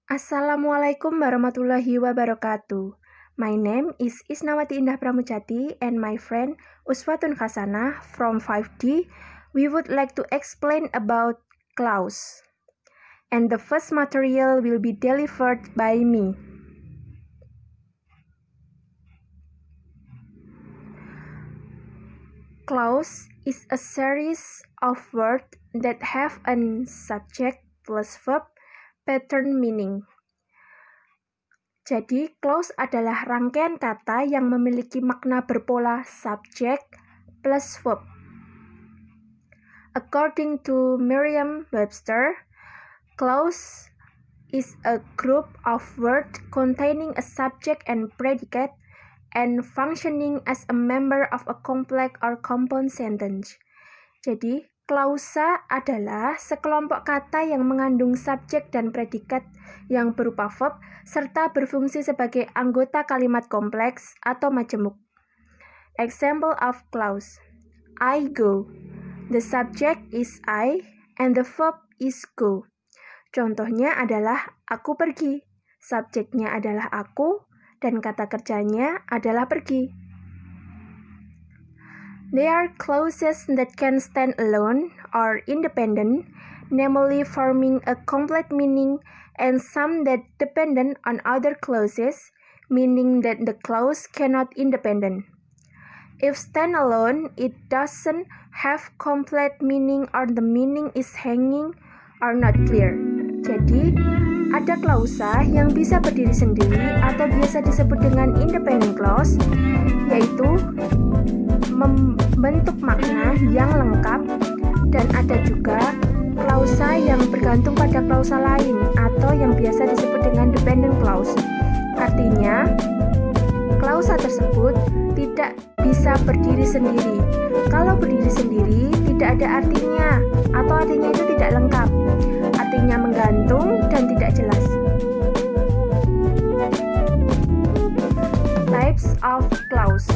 Assalamualaikum warahmatullahi wabarakatuh. My name is Isnawati Indah Pramujati and my friend Uswatun Hasanah from 5D. We would like to explain about clause. And the first material will be delivered by me. Clause is a series of words that have a subject plus verb pattern meaning. Jadi, clause adalah rangkaian kata yang memiliki makna berpola subjek plus verb. According to Merriam-Webster, clause is a group of words containing a subject and predicate and functioning as a member of a complex or compound sentence. Jadi, klausa adalah sekelompok kata yang mengandung subjek dan predikat yang berupa verb serta berfungsi sebagai anggota kalimat kompleks atau majemuk. Example of clause: I go. The subject is I and the verb is go. Contohnya adalah aku pergi. Subjeknya adalah aku dan kata kerjanya adalah pergi. There are clauses that can stand alone or independent, namely forming a complete meaning, and some that dependent on other clauses, meaning that the clause cannot independent. If standalone, it doesn't have complete meaning or the meaning is hanging or not clear. Jadi, ada klausa yang bisa berdiri sendiri atau biasa disebut dengan independent clause, yaitu membentuk makna yang lengkap, dan ada juga klausa yang bergantung pada klausa lain atau yang biasa disebut dengan dependent clause. Artinya, klausa tersebut tidak bisa berdiri sendiri. Kalau berdiri sendiri, tidak ada artinya atau artinya itu tidak lengkap. Artinya menggantung dan tidak jelas. Types of clause: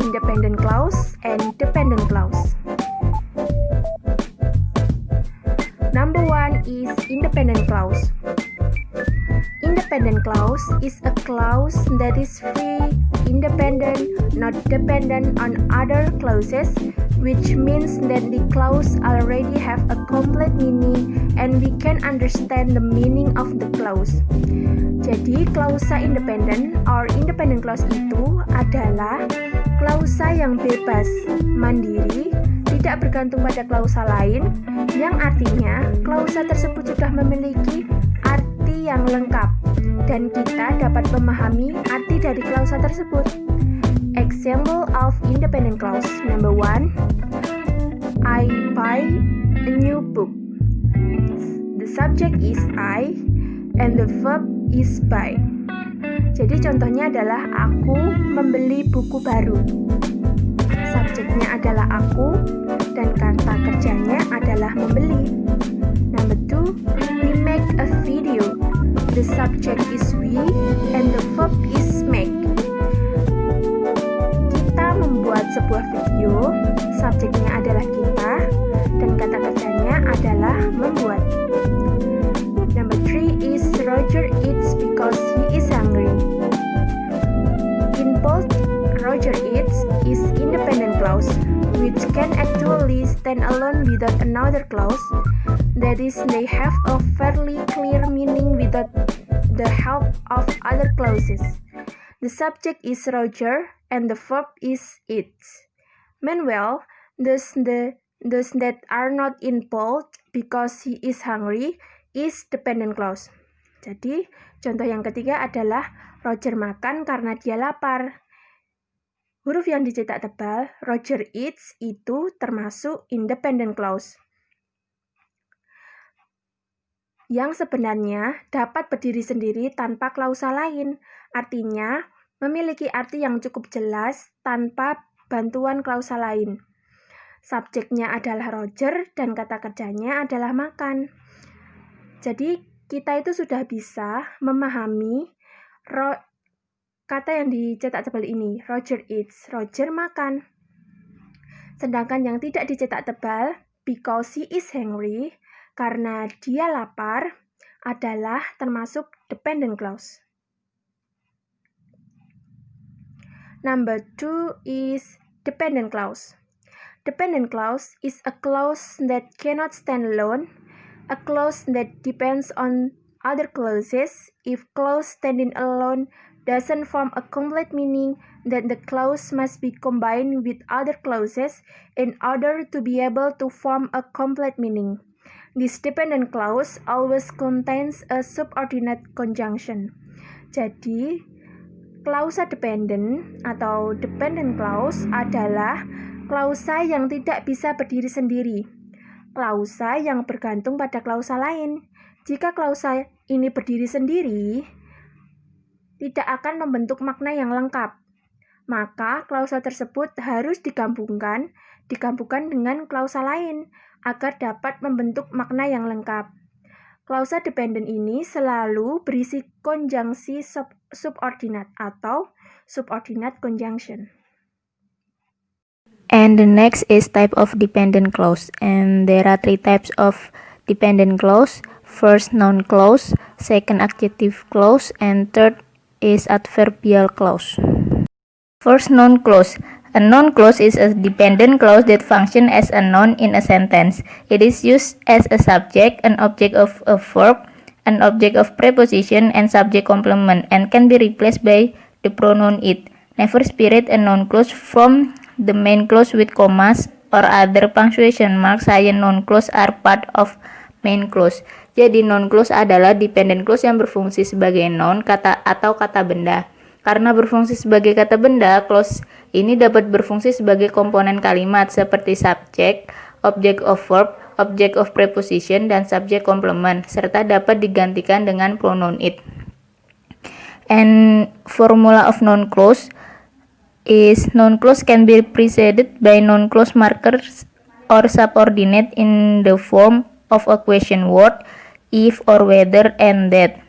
independent clause and dependent clause. Number 1 is independent clause. Independent clause is a clause that is free, independent, not dependent on other clauses, which means that the clause already have a complete meaning and we can understand the meaning of the clause. Jadi, klausa independent or independent clause itu adalah klausa yang bebas, mandiri, tidak bergantung pada klausa lain, yang artinya klausa tersebut sudah memiliki arti yang lengkap dan kita dapat memahami arti dari klausa tersebut. Example of independent clause. Number 1, I buy a new book. The subject is I and the verb is buy. Jadi contohnya adalah aku membeli buku baru. Subjeknya adalah aku dan kata kerjanya adalah membeli. Number 2, we make a video. The subject is we and the verb is make. Kita membuat sebuah video, subjeknya adalah kita dan kata kerjanya adalah membuat. Number 3 is Roger eats because he is hungry. In both, Roger eats is independent clause, which can actually stand alone without another clause. That is, they have a fairly clear meaning without the help of other clauses. The subject is Roger and the verb is eats. Meanwhile, those that are not involved because he is hungry is dependent clause. Jadi, contoh yang ketiga adalah Roger makan karena dia lapar. Huruf yang dicetak tebal, Roger eats itu termasuk independent clause. Yang sebenarnya dapat berdiri sendiri tanpa klausa lain. Artinya, memiliki arti yang cukup jelas tanpa bantuan klausa lain. Subjeknya adalah Roger dan kata kerjanya adalah makan. Jadi, kita itu sudah bisa memahami kata yang dicetak tebal ini, Roger eats, Roger makan. Sedangkan yang tidak dicetak tebal, because he is hungry, karena dia lapar, adalah termasuk dependent clause. Number 2 is dependent clause. Dependent clause is a clause that cannot stand alone, a clause that depends on other clauses. If clause standing alone doesn't form a complete meaning, then the clause must be combined with other clauses in order to be able to form a complete meaning. This dependent clause always contains a subordinate conjunction. Jadi, klausa dependent atau dependent clause adalah klausa yang tidak bisa berdiri sendiri. Klausa yang bergantung pada klausa lain. Jika klausa ini berdiri sendiri, tidak akan membentuk makna yang lengkap. Maka klausa tersebut harus digabungkan dengan klausa lain agar dapat membentuk makna yang lengkap. Klausa dependent ini selalu berisi konjungsi subordinate atau subordinate conjunction. And the next is type of dependent clause. And there are 3 types of dependent clause. First, noun clause. Second, adjective clause. And third is adverbial clause. First, noun clause. A noun clause is a dependent clause that functions as a noun in a sentence. It is used as a subject, an object of a verb, an object of preposition, and subject complement, and can be replaced by the pronoun it. Never separate a noun clause from the main clause with commas or other punctuation marks. Higher noun clause are part of main clause. Jadi noun clause adalah dependent clause yang berfungsi sebagai noun kata atau kata benda. Karena berfungsi sebagai kata benda, clause ini dapat berfungsi sebagai komponen kalimat seperti subject, object of verb, object of preposition, dan subject complement, serta dapat digantikan dengan pronoun it. And formula of noun clause is noun clause can be preceded by noun clause markers or subordinate in the form of a question word, if or whether and that.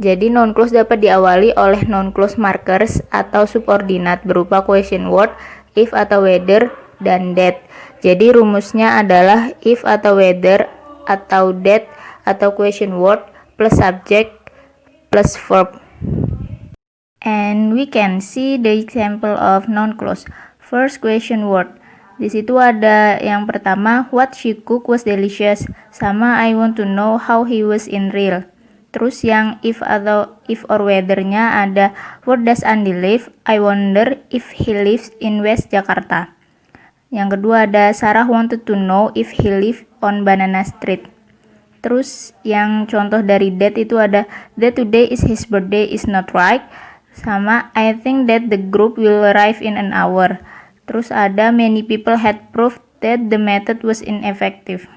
Jadi noun clause dapat diawali oleh noun clause markers atau subordinat berupa question word, if atau whether, dan that. Jadi rumusnya adalah if atau whether atau that atau question word plus subject plus verb. And we can see the example of noun clause. First, question word. Di situ ada yang pertama, what she cooked was delicious. Sama I want to know how he was in real. Terus yang if or whether-nya ada where does Andy live? I wonder if he lives in West Jakarta. Yang kedua ada Sarah wanted to know if he lived on Banana Street. Terus yang contoh dari that itu ada that today is his birthday is not right. Sama I think that the group will arrive in an hour. Terus ada many people had proved that the method was ineffective.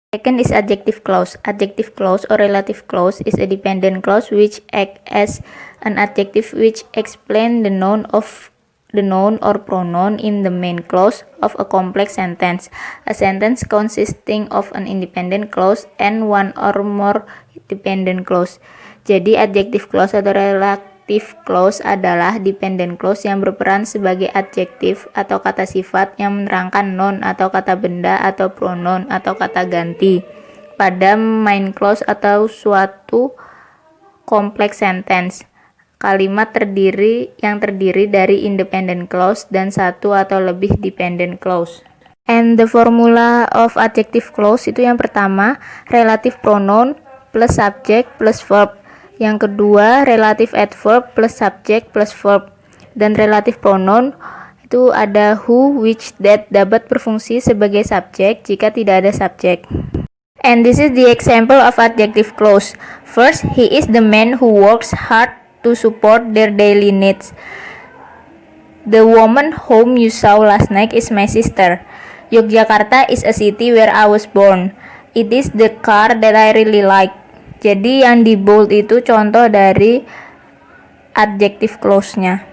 Second is adjective clause. Adjective clause or relative clause is a dependent clause which acts as an adjective which explains the noun or pronoun in the main clause of a complex sentence. A sentence consisting of an independent clause and one or more dependent clause. Jadi adjective clause atau relative clause adalah dependent clause yang berperan sebagai adjektif atau kata sifat yang menerangkan noun atau kata benda atau pronoun atau kata ganti pada main clause atau suatu complex sentence. Kalimat yang terdiri dari independent clause dan satu atau lebih dependent clause. And the formula of adjective clause itu yang pertama, relative pronoun plus subject plus verb. Yang kedua, relative adverb plus subject plus verb. Dan relative pronoun itu ada who, which, that dapat berfungsi sebagai subjek jika tidak ada subjek. And this is the example of adjective clause. First, he is the man who works hard to support their daily needs. The woman whom you saw last night is my sister. Yogyakarta is a city where I was born. It is the car that I really like. Jadi yang di bold itu contoh dari adjective clause-nya.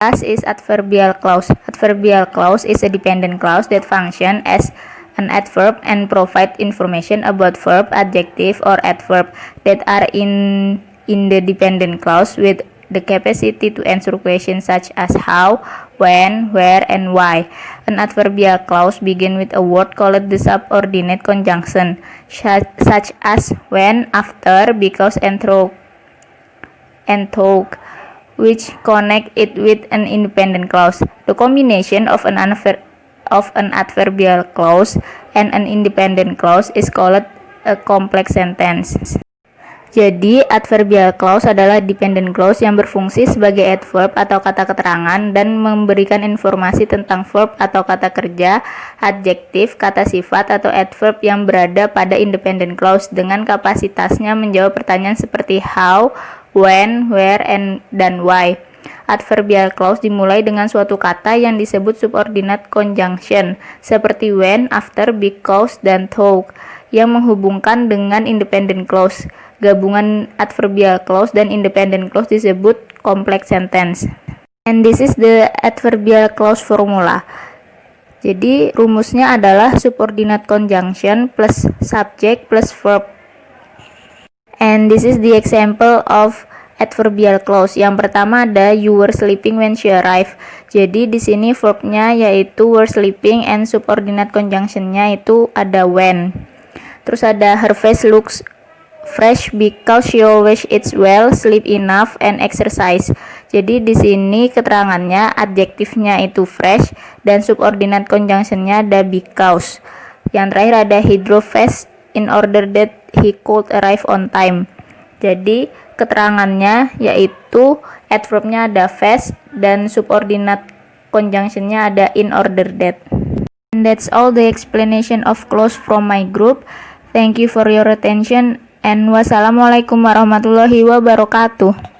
Last is adverbial clause. Adverbial clause is a dependent clause that function as an adverb and provide information about verb, adjective, or adverb that are in the dependent clause with the capacity to answer questions such as how, when, where, and why. An adverbial clause begin with a word called the subordinate conjunction, such as when, after, because, and through, which connect it with an independent clause. The combination of an adverbial clause and an independent clause is called a complex sentence. Jadi, adverbial clause adalah dependent clause yang berfungsi sebagai adverb atau kata keterangan dan memberikan informasi tentang verb atau kata kerja, adjektif, kata sifat, atau adverb yang berada pada independent clause dengan kapasitasnya menjawab pertanyaan seperti how, when, where, and dan why. Adverbial clause dimulai dengan suatu kata yang disebut subordinate conjunction, seperti when, after, because, dan through, yang menghubungkan dengan independent clause. Gabungan adverbial clause dan independent clause disebut complex sentence. And this is the adverbial clause formula. Jadi rumusnya adalah subordinate conjunction plus subject plus verb. And this is the example of adverbial clause. Yang pertama ada you were sleeping when she arrived. Jadi di sini verbnya yaitu were sleeping and subordinate conjunctionnya itu ada when. Terus ada her face looks fresh because she always eats well, sleep enough, and exercise. Jadi di sini keterangannya adjektifnya itu fresh dan subordinate conjunctionnya ada because. Yang terakhir ada he drove fast in order that he could arrive on time. Jadi keterangannya yaitu adverbnya ada fast dan subordinate conjunctionnya ada in order that. And that's all the explanation of clause from my group. Thank you for your attention and wassalamualaikum warahmatullahi wabarakatuh.